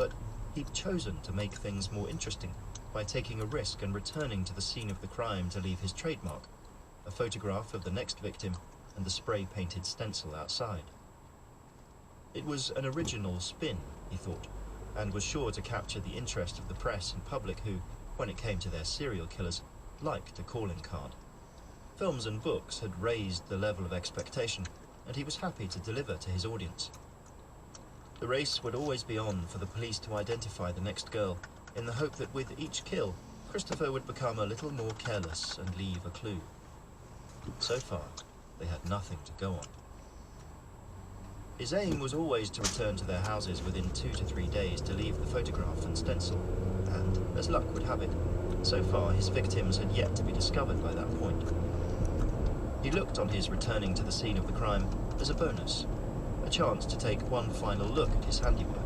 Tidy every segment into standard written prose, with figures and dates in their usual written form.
but he'd chosen to make things more interesting by taking a risk and returning to the scene of the crime to leave his trademark, a photograph of the next victim and the spray-painted stencil outside. It was an original spin, he thought, and was sure to capture the interest of the press and public who, when it came to their serial killers, liked a calling card. Films and books had raised the level of expectation, and he was happy to deliver to his audience. The race would always be on for the police to identify the next girl, in the hope that with each kill, Christopher would become a little more careless and leave a clue. So far, they had nothing to go on. His aim was always to return to their houses within 2 to 3 days to leave the photograph and stencil, and, as luck would have it, so far his victims had yet to be discovered by that point. He looked on his returning to the scene of the crime as a bonus, a chance to take one final look at his handiwork.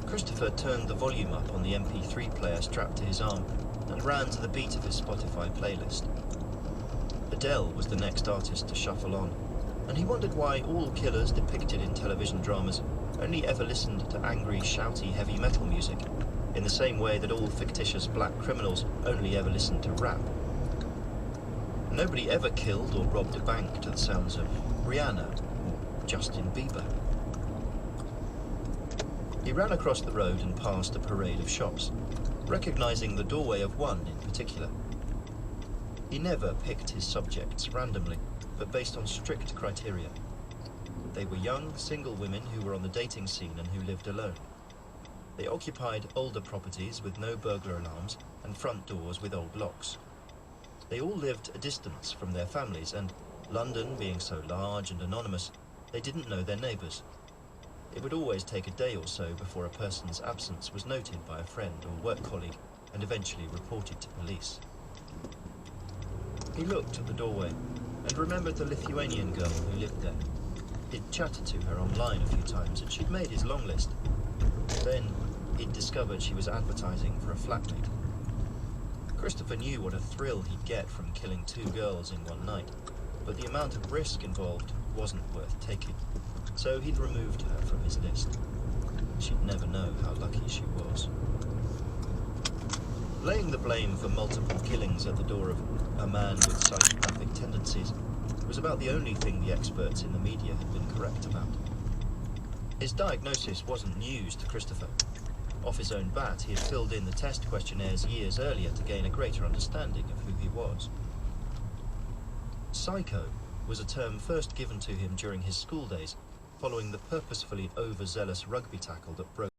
Christopher turned the volume up on the MP3 player strapped to his arm and ran to the beat of his Spotify playlist. Adele was the next artist to shuffle on, and he wondered why all killers depicted in television dramas only ever listened to angry, shouty heavy metal music, in the same way that all fictitious black criminals only ever listened to rap. Nobody ever killed or robbed a bank to the sounds of Rihanna or Justin Bieber. He ran across the road and passed a parade of shops, recognizing the doorway of one in particular. He never picked his subjects randomly, but based on strict criteria. They were young, single women who were on the dating scene and who lived alone. They occupied older properties with no burglar alarms and front doors with old locks. They all lived a distance from their families, and London being so large and anonymous, they didn't know their neighbours. It would always take a day or so before a person's absence was noted by a friend or work colleague and eventually reported to police. He looked at the doorway and remembered the Lithuanian girl who lived there. He'd chatted to her online a few times and she'd made his long list. Then he'd discovered she was advertising for a flatmate. Christopher knew what a thrill he'd get from killing 2 girls in one night, but the amount of risk involved wasn't worth taking, so he'd removed her from his list. She'd never know how lucky she was. Laying the blame for multiple killings at the door of a man with psychopathic tendencies was about the only thing the experts in the media had been correct about. His diagnosis wasn't news to Christopher. Off his own bat, he had filled in the test questionnaires years earlier to gain a greater understanding of who he was. Psycho was a term first given to him during his school days, following the purposefully overzealous rugby tackle that broke